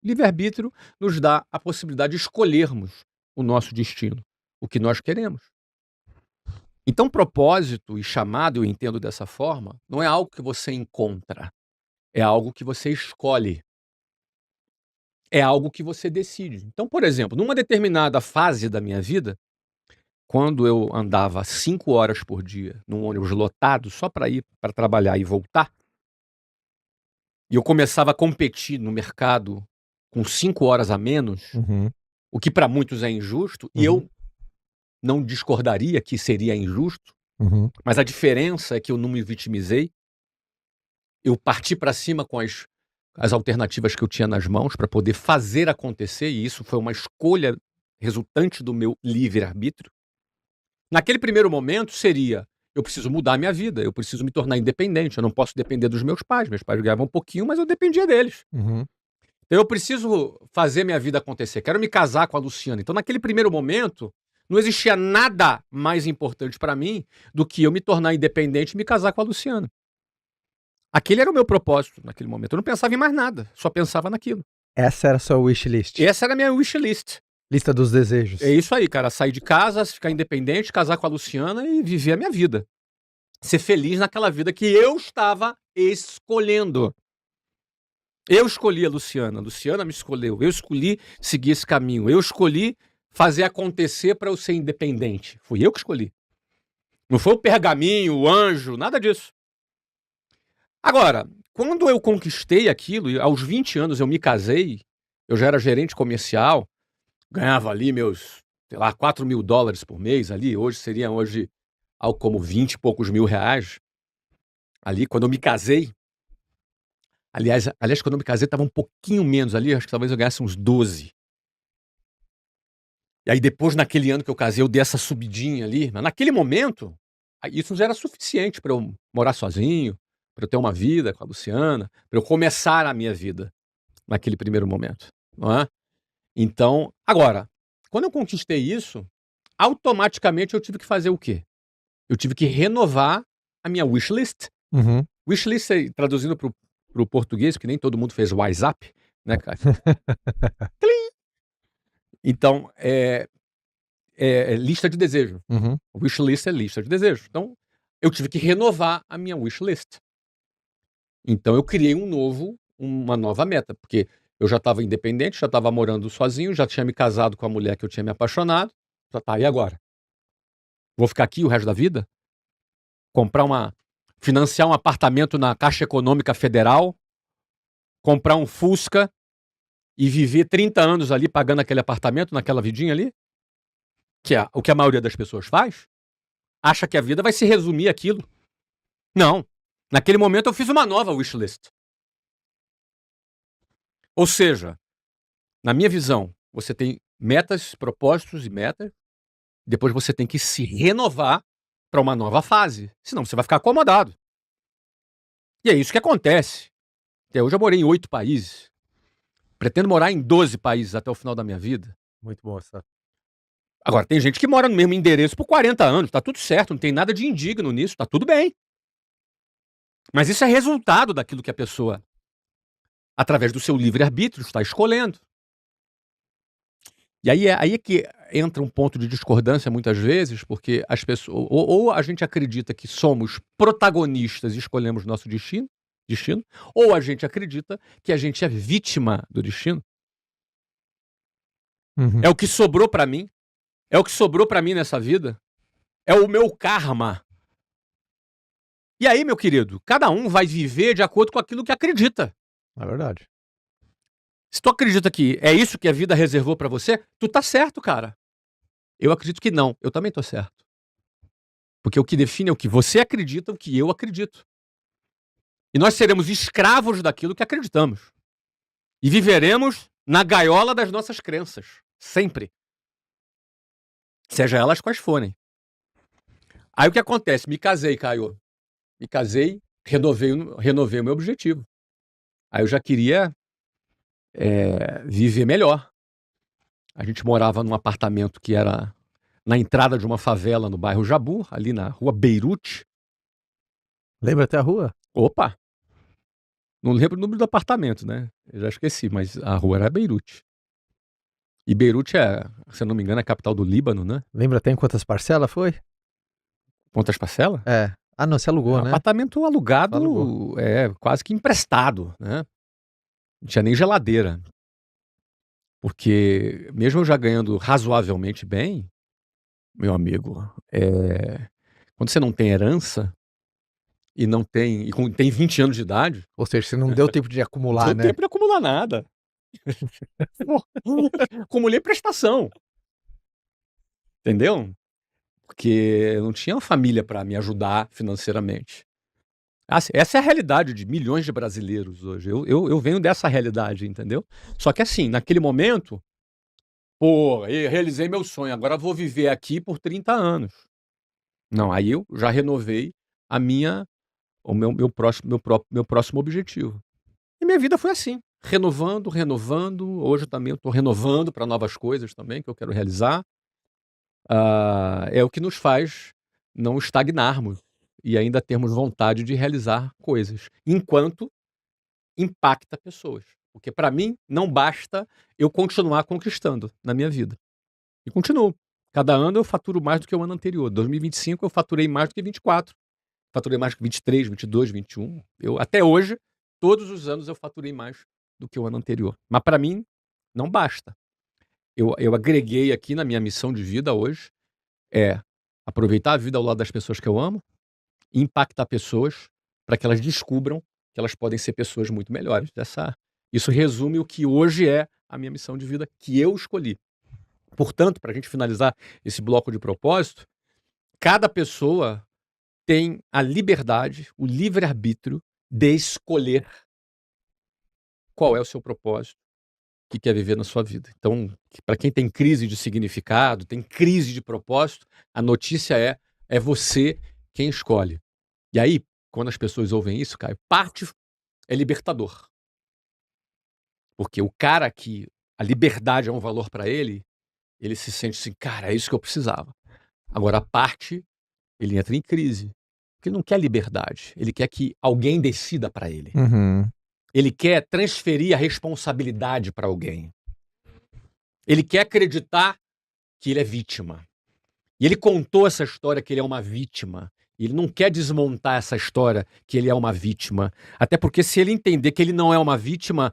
Livre-arbítrio nos dá a possibilidade de escolhermos o nosso destino, o que nós queremos. Então, propósito e chamado, eu entendo dessa forma, não é algo que você encontra, é algo que você escolhe, é algo que você decide. Então, por exemplo, numa determinada fase da minha vida, quando eu andava 5 horas por dia num ônibus lotado só para ir para trabalhar e voltar, e eu começava a competir no mercado com 5 horas a menos, Uhum. o que para muitos é injusto, e Uhum. eu não discordaria que seria injusto, Uhum. mas a diferença é que eu não me vitimizei, eu parti para cima com as alternativas que eu tinha nas mãos para poder fazer acontecer, e isso foi uma escolha resultante do meu livre-arbítrio. Naquele primeiro momento seria: eu preciso mudar a minha vida, eu preciso me tornar independente, eu não posso depender dos meus pais ganhavam um pouquinho, mas eu dependia deles. Uhum. Então eu preciso fazer minha vida acontecer, quero me casar com a Luciana. Então naquele primeiro momento, não existia nada mais importante para mim do que eu me tornar independente e me casar com a Luciana. Aquele era o meu propósito naquele momento, eu não pensava em mais nada, só pensava naquilo. Essa era a sua wishlist. Essa era a minha wishlist. Lista dos desejos. É isso aí, cara, sair de casa, ficar independente, casar com a Luciana e viver a minha vida. Ser feliz naquela vida que eu estava escolhendo. Eu escolhi a Luciana me escolheu, eu escolhi seguir esse caminho, eu escolhi fazer acontecer para eu ser independente. Fui eu que escolhi. Não foi o pergaminho, o anjo, nada disso. Agora, quando eu conquistei aquilo, e aos 20 anos eu me casei, eu já era gerente comercial, ganhava ali meus, sei lá, $4.000 por mês ali, hoje seriam algo como 20 e poucos mil reais. Ali, quando eu me casei, aliás, quando eu me casei, estava um pouquinho menos ali, acho que talvez eu ganhasse uns 12. E aí depois, naquele ano que eu casei, eu dei essa subidinha ali, mas naquele momento, isso já era suficiente para eu morar sozinho, para eu ter uma vida com a Luciana, para eu começar a minha vida naquele primeiro momento, não é? Então, agora, quando eu conquistei isso, automaticamente eu tive que fazer o quê? Eu tive que renovar a minha wishlist. Uhum. Wishlist, traduzindo para o português, porque nem todo mundo fez WhatsApp, né, cara? Então, é lista de desejo. Uhum. Wishlist é lista de desejo. Então, eu tive que renovar a minha wishlist. Então, eu criei uma nova meta, porque eu já estava independente, já estava morando sozinho, já tinha me casado com a mulher que eu tinha me apaixonado. Já tá, e agora? Vou ficar aqui o resto da vida? Financiar um apartamento na Caixa Econômica Federal, comprar um Fusca e viver 30 anos ali pagando aquele apartamento, naquela vidinha ali? Que é o que a maioria das pessoas faz? Acha que a vida vai se resumir àquilo. Não. Naquele momento eu fiz uma nova wishlist. Ou seja, na minha visão, você tem metas, propósitos e metas, depois você tem que se renovar para uma nova fase, senão você vai ficar acomodado. E é isso que acontece. Até hoje eu morei em 8 países. Pretendo morar em 12 países até o final da minha vida. Muito bom essa. Agora, tem gente que mora no mesmo endereço por 40 anos, tá tudo certo, não tem nada de indigno nisso, tá tudo bem. Mas isso é resultado daquilo que a pessoa, através do seu livre-arbítrio, está escolhendo. E aí é que entra um ponto de discordância muitas vezes, porque as pessoas, ou a gente acredita que somos protagonistas e escolhemos nosso destino, ou a gente acredita que a gente é vítima do destino. Uhum. É o que sobrou pra mim, é o que sobrou pra mim nessa vida, é o meu karma. E aí, meu querido, cada um vai viver de acordo com aquilo que acredita. É verdade. Se tu acredita que é isso que a vida reservou pra você, tu tá certo, cara. Eu acredito que não, eu também tô certo. Porque o que define é o que você acredita, o que eu acredito. E nós seremos escravos daquilo que acreditamos. E viveremos na gaiola das nossas crenças, sempre. Seja elas quais forem. Aí o que acontece? Me casei, Caio. Me casei, renovei o meu objetivo. Aí eu já queria viver melhor. A gente morava num apartamento que era na entrada de uma favela no bairro Jabu, ali na rua Beirute. Lembra até a rua? Opa! Não lembro o número do apartamento, né? Eu já esqueci, mas a rua era Beirute. E Beirute é, se eu não me engano, é a capital do Líbano, né? Lembra até em quantas parcelas foi? Quantas parcelas? É. Ah, não, você É um alugou, né? apartamento alugado, Alugou. quase que emprestado, né? Não tinha nem geladeira. Porque mesmo eu já ganhando razoavelmente bem, meu amigo, quando você não tem herança e não tem, tem 20 anos de idade, Ou seja, você não deu tempo de não acumular, deu né? tempo de acumular nada. Acumulei prestação, entendeu? Porque eu não tinha uma família para me ajudar financeiramente. Essa é a realidade de milhões de brasileiros hoje. Eu venho dessa realidade, entendeu? Só que assim, naquele momento, pô, eu realizei meu sonho, agora vou viver aqui por 30 anos. Não, aí eu já renovei meu próximo objetivo. E minha vida foi assim, renovando, renovando. Hoje também eu estou renovando para novas coisas também que eu quero realizar. É o que nos faz não estagnarmos e ainda termos vontade de realizar coisas, enquanto impacta pessoas. Porque para mim não basta eu continuar conquistando na minha vida. E continuo. Cada ano eu faturo mais do que o ano anterior. 2025 eu faturei mais do que 24. Faturei mais do que 23, 22, 21. Até hoje, todos os anos eu faturei mais do que o ano anterior. Mas para mim não basta. Eu agreguei aqui na minha missão de vida hoje aproveitar a vida ao lado das pessoas que eu amo e impactar pessoas para que elas descubram que elas podem ser pessoas muito melhores. Isso resume o que hoje é a minha missão de vida que eu escolhi. Portanto, para a gente finalizar esse bloco de propósito, cada pessoa tem a liberdade, o livre-arbítrio de escolher qual é o seu propósito que quer viver na sua vida. Então, para quem tem crise de significado, tem crise de propósito, a notícia é você quem escolhe. E aí, quando as pessoas ouvem isso, Caio, parte é libertador. Porque o cara que a liberdade é um valor para ele se sente assim, cara, é isso que eu precisava. Agora, a parte, ele entra em crise. Porque ele não quer liberdade, ele quer que alguém decida para ele. Uhum. Ele quer transferir a responsabilidade para alguém. Ele quer acreditar que ele é vítima. E ele contou essa história que ele é uma vítima. E ele não quer desmontar essa história que ele é uma vítima. Até porque se ele entender que ele não é uma vítima,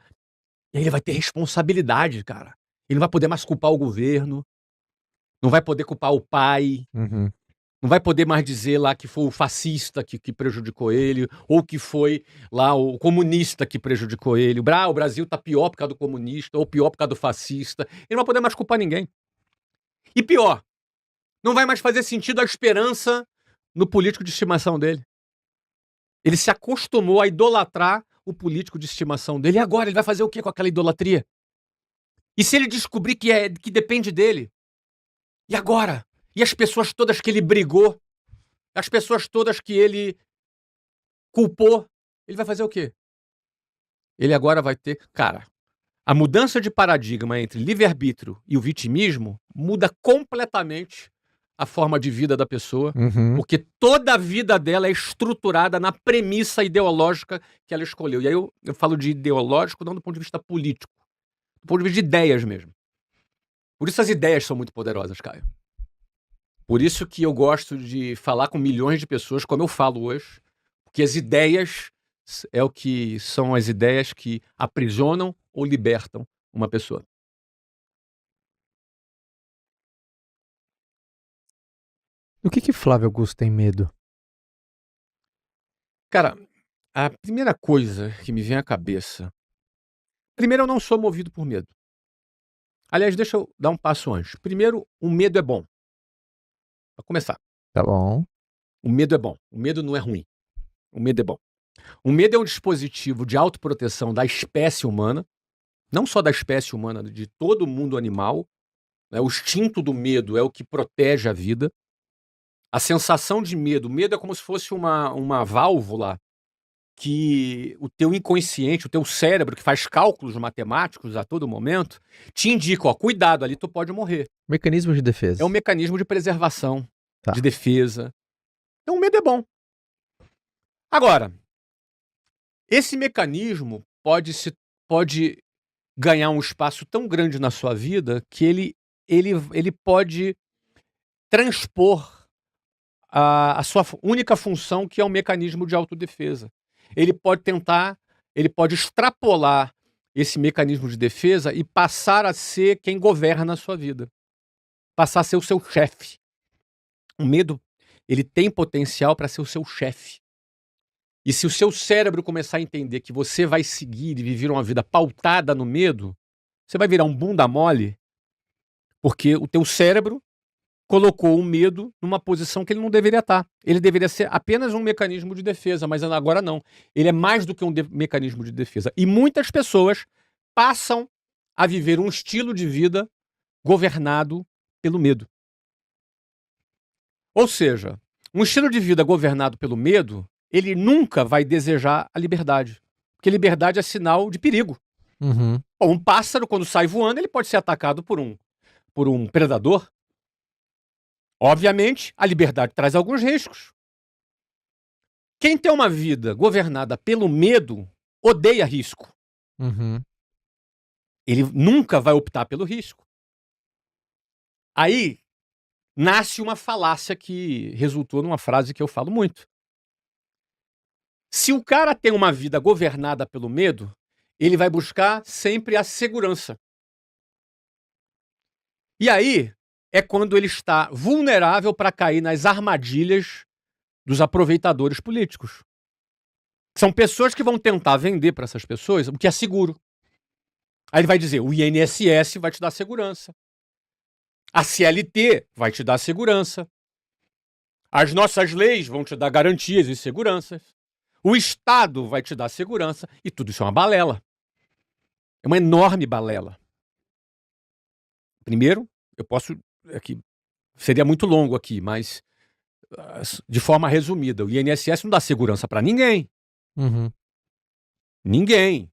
ele vai ter responsabilidade, cara. Ele não vai poder mais culpar o governo, não vai poder culpar o pai, Uhum. não vai poder mais dizer lá que foi o fascista que prejudicou ele, ou que foi lá o comunista que prejudicou ele. O Brasil tá pior por causa do comunista, ou pior por causa do fascista. Ele não vai poder mais culpar ninguém. E pior, não vai mais fazer sentido a esperança no político de estimação dele. Ele se acostumou a idolatrar o político de estimação dele. E agora ele vai fazer o que com aquela idolatria? E se ele descobrir que depende dele? E agora? E as pessoas todas que ele brigou? As pessoas todas que ele culpou? Ele vai fazer o quê? Ele agora vai ter... Cara, a mudança de paradigma entre livre-arbítrio e o vitimismo muda completamente a forma de vida da pessoa, Uhum. porque toda a vida dela é estruturada na premissa ideológica que ela escolheu. E aí eu falo de ideológico não do ponto de vista político, do ponto de vista de ideias mesmo. Por isso as ideias são muito poderosas, Caio. Por isso que eu gosto de falar com milhões de pessoas, como eu falo hoje, porque as ideias são as ideias que aprisionam ou libertam uma pessoa. Do que Flávio Augusto tem medo? Cara, a primeira coisa que me vem à cabeça... Primeiro, eu não sou movido por medo. Aliás, deixa eu dar um passo antes. Primeiro, o medo é bom. Para começar, Tá bom. o medo é bom. O medo não é ruim. O medo é bom. O medo é um dispositivo de autoproteção da espécie humana, não só da espécie humana, de todo o mundo animal. O instinto do medo é o que protege a vida. A sensação de medo, o medo é como se fosse uma válvula que o teu inconsciente, o teu cérebro, que faz cálculos matemáticos a todo momento, te indica, ó, cuidado, ali tu pode morrer. Mecanismo de defesa. É um mecanismo de preservação, Tá. de defesa. Então o medo é bom. Agora, Esse mecanismo pode ganhar um espaço tão grande na sua vida que ele pode transpor a sua única função, que é um mecanismo de autodefesa. Ele pode extrapolar esse mecanismo de defesa e passar a ser quem governa a sua vida. Passar a ser o seu chefe. O medo, ele tem potencial para ser o seu chefe. E se o seu cérebro começar a entender que você vai seguir e viver uma vida pautada no medo, você vai virar um bunda mole, porque o teu cérebro colocou o medo numa posição que ele não deveria estar. Ele deveria ser apenas um mecanismo de defesa, mas agora não. Ele é mais do que um mecanismo de defesa. E muitas pessoas passam a viver um estilo de vida governado pelo medo. Ou seja, um estilo de vida governado pelo medo, ele nunca vai desejar a liberdade. Porque liberdade é sinal de perigo. Uhum. Bom, um pássaro, quando sai voando, ele pode ser atacado por um predador. Obviamente, a liberdade traz alguns riscos. Quem tem uma vida governada pelo medo, odeia risco. Uhum. Ele nunca vai optar pelo risco. Aí nasce uma falácia que resultou numa frase que eu falo muito. Se o cara tem uma vida governada pelo medo, ele vai buscar sempre a segurança. E aí é quando ele está vulnerável para cair nas armadilhas dos aproveitadores políticos. São pessoas que vão tentar vender para essas pessoas o que é seguro. Aí ele vai dizer, o INSS vai te dar segurança. A CLT vai te dar segurança. As nossas leis vão te dar garantias e seguranças. O Estado vai te dar segurança. E tudo isso é uma balela. É uma enorme balela. Primeiro, eu posso... Aqui, seria muito longo aqui, mas de forma resumida, o INSS não dá segurança para ninguém. Uhum. Ninguém.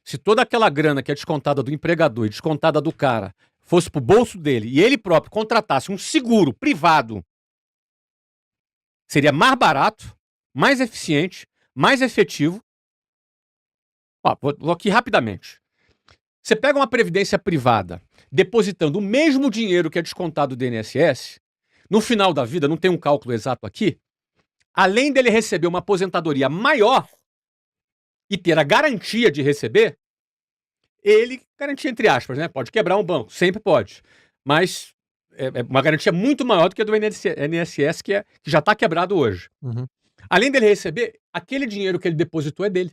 Se toda aquela grana que é descontada do empregador e descontada do cara fosse pro bolso dele e ele próprio contratasse um seguro privado, seria mais barato, mais eficiente, mais efetivo. Ó, vou aqui rapidamente. Você pega uma previdência privada depositando o mesmo dinheiro que é descontado do INSS, no final da vida, não tem um cálculo exato aqui, além dele receber uma aposentadoria maior e ter a garantia de receber, ele, garantia entre aspas, né? Pode quebrar um banco, sempre pode. Mas é uma garantia muito maior do que a do INSS, que já está quebrado hoje. Uhum. Além dele receber, aquele dinheiro que ele depositou é dele.